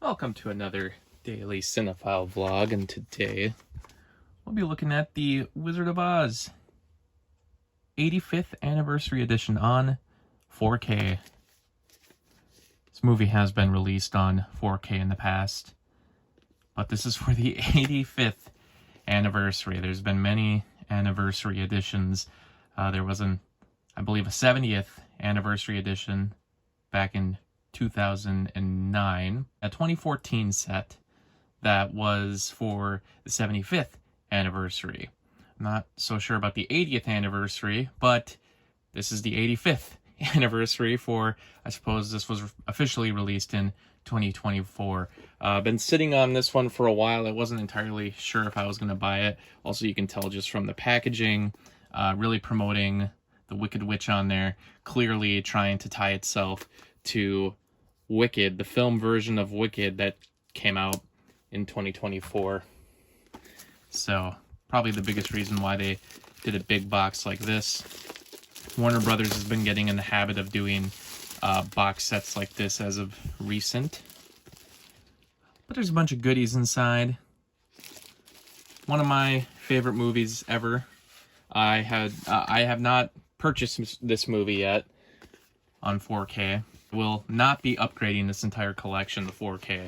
Welcome to another daily cinephile vlog, and today we'll be looking at the Wizard of Oz 85th anniversary edition on 4K. This movie has been released on 4K in the past, but this is for the 85th anniversary. There's been many anniversary editions. There was I believe, a 70th anniversary edition back in 2009, a 2014 set that was for the 75th anniversary. I'm not so sure about the 80th anniversary, but this is the 85th anniversary for, I suppose this was officially released in 2024. Been sitting on this one for a while. I wasn't entirely sure if I was going to buy it. Also, you can tell just from the packaging, really promoting the Wicked Witch on there, clearly trying to tie itself to Wicked, the film version of Wicked that came out in 2024. So probably the biggest reason why they did a big box like this. Warner Brothers has been getting in the habit of doing box sets like this as of recent. But there's a bunch of goodies inside. One of my favorite movies ever. I have not purchased this movie yet on 4K. Will not be upgrading this entire collection to 4K.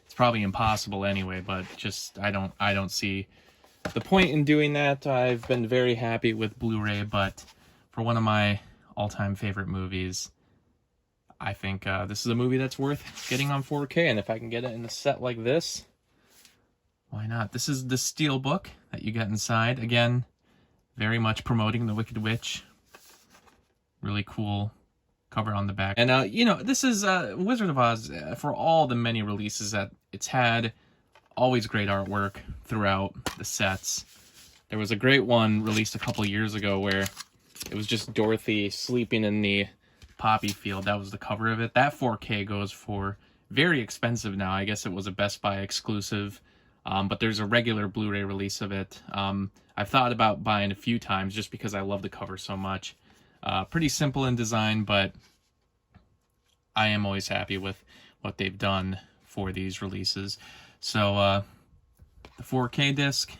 It's probably impossible anyway, but just I don't see the point in doing that. I've been very happy with Blu-ray, but for one of my all-time favorite movies, I think this is a movie that's worth getting on 4K, and if I can get it in a set like this, why not? This is the Steelbook that you get inside. Again, very much promoting the Wicked Witch. Really cool cover on the back. And, you know, this is Wizard of Oz, for all the many releases that it's had, always great artwork throughout the sets. There was a great one released a couple years ago where it was just Dorothy sleeping in the poppy field. That was the cover of it. That 4K goes for very expensive now. I guess it was a Best Buy exclusive, but there's a regular Blu-ray release of it. I've thought about buying a few times just because I love the cover so much. Pretty simple in design, but I am always happy with what they've done for these releases. So the 4K disc,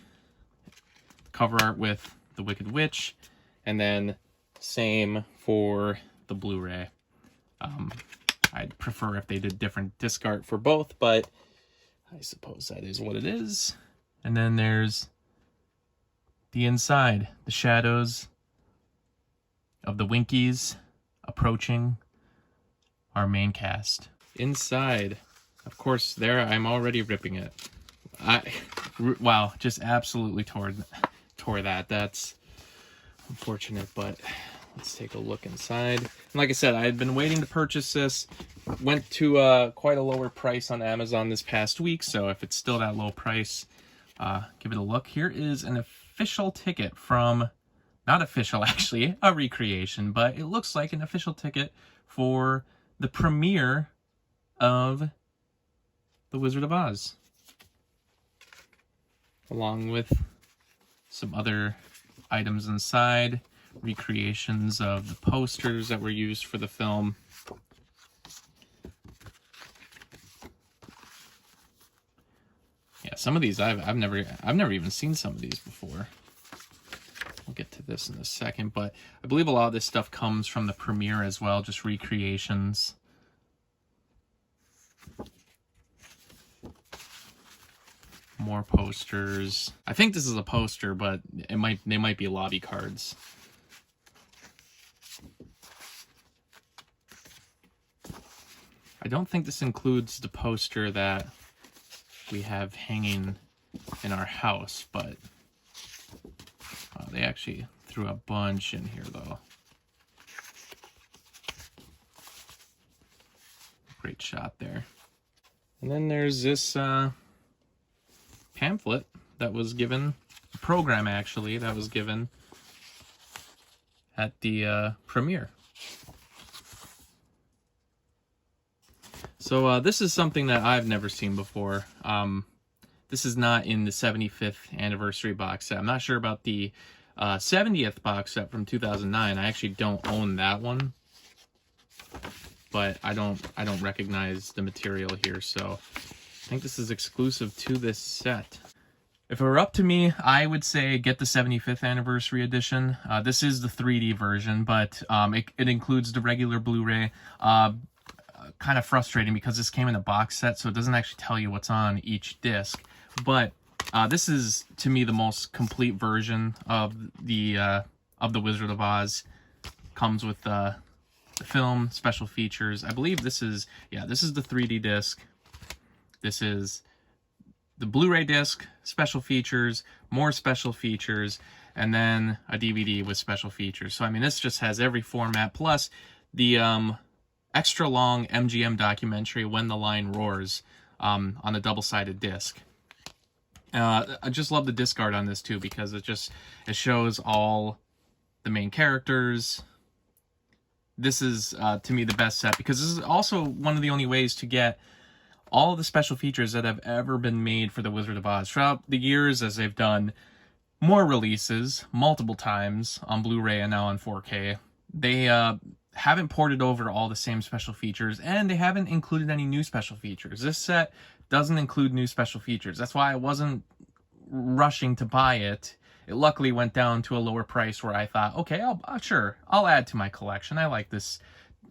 cover art with the Wicked Witch, and then same for the Blu-ray. I'd prefer if they did different disc art for both, but I suppose that is what it is. And then there's the inside, the shadows of the Winkies approaching our main cast. Inside, of course, there I'm already ripping it. Wow, just absolutely tore that. That's unfortunate, but let's take a look inside. And like I said, I had been waiting to purchase this. Went to quite a lower price on Amazon this past week, so if it's still that low price, give it a look. Here is an official ticket from, not official actually, a recreation, but it looks like an official ticket for the premiere of The Wizard of Oz, along with some other items inside, recreations of the posters that were used for the film. Yeah, some of these I've never even seen some of these before. We'll get to this in a second, but I believe a lot of this stuff comes from the premiere as well, just recreations. More posters. I think this is a poster, but they might be lobby cards. I don't think this includes the poster that we have hanging in our house, but they actually threw a bunch in here, though. Great shot there. And then there's this pamphlet that was given, a program actually, that was given at the premiere. So this is something that I've never seen before. This is not in the 75th anniversary box set. I'm not sure about the 70th box set from 2009. I actually don't own that one, but I don't recognize the material here. So I think this is exclusive to this set. If it were up to me, I would say get the 75th anniversary edition. This is the 3D version, but it includes the regular Blu-ray. Kind of frustrating because this came in a box set, so it doesn't actually tell you what's on each disc. But this is, to me, the most complete version of the Wizard of Oz. Comes with the film, special features. I believe this is, yeah, this is the 3D disc. This is the Blu-ray disc, special features, more special features, and then a DVD with special features. So, I mean, this just has every format, plus the extra long MGM documentary, When the Lion Roars, on a double-sided disc. I just love the disc art on this, too, because it shows all the main characters. This is, to me, the best set, because this is also one of the only ways to get all the special features that have ever been made for the Wizard of Oz. Throughout the years, as they've done more releases, multiple times, on Blu-ray and now on 4K, they haven't ported over all the same special features, and they haven't included any new special features. This set doesn't include new special features. That's why I wasn't rushing to buy it. It luckily went down to a lower price where I thought, okay, I'll add to my collection. I like this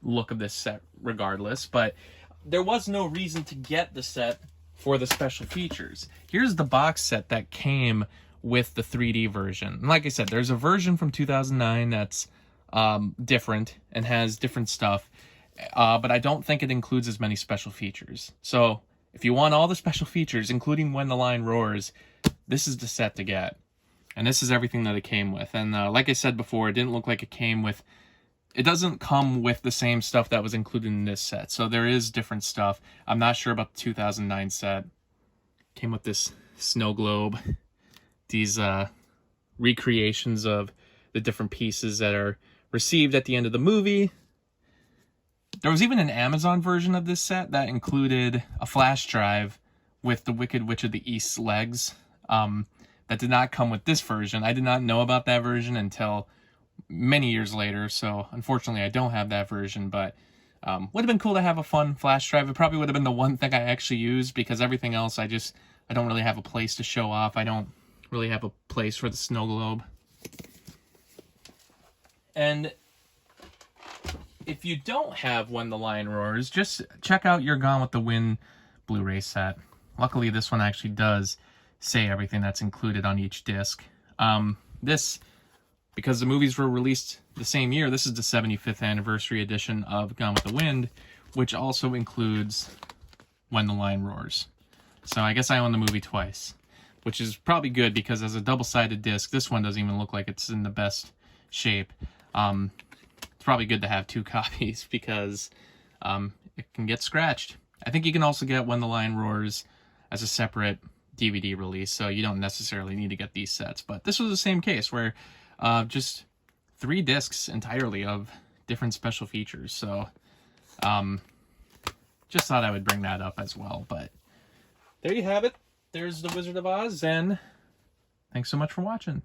look of this set regardless, but there was no reason to get the set for the special features. Here's the box set that came with the 3D version. And like I said, there's a version from 2009 that's different and has different stuff, but I don't think it includes as many special features. So if you want all the special features, including When the Lion Roars, this is the set to get. And this is everything that it came with. And like I said before, it didn't look like it came with... It doesn't come with the same stuff that was included in this set. So there is different stuff. I'm not sure about the 2009 set. Came with this snow globe. These recreations of the different pieces that are received at the end of the movie. There was even an Amazon version of this set that included a flash drive with the Wicked Witch of the East's legs. That did not come with this version. I did not know about that version until many years later, so unfortunately I don't have that version, but would have been cool to have a fun flash drive. It probably would have been the one thing I actually used, because everything else I don't really have a place to show off. I don't really have a place for the snow globe. And if you don't have When the Lion Roars, just check out your Gone with the Wind Blu-ray set. Luckily this one actually does say everything that's included on each disc. Because the movies were released the same year, this is the 75th anniversary edition of Gone with the Wind, which also includes When the Lion Roars. So I guess I own the movie twice, which is probably good, because as a double-sided disc, this one doesn't even look like it's in the best shape. It's probably good to have two copies, because it can get scratched. I think you can also get When the Lion Roars as a separate DVD release, so you don't necessarily need to get these sets. But this was the same case, where just 3 discs entirely of different special features. So just thought I would bring that up as well. But there you have it. There's the Wizard of Oz, and thanks so much for watching.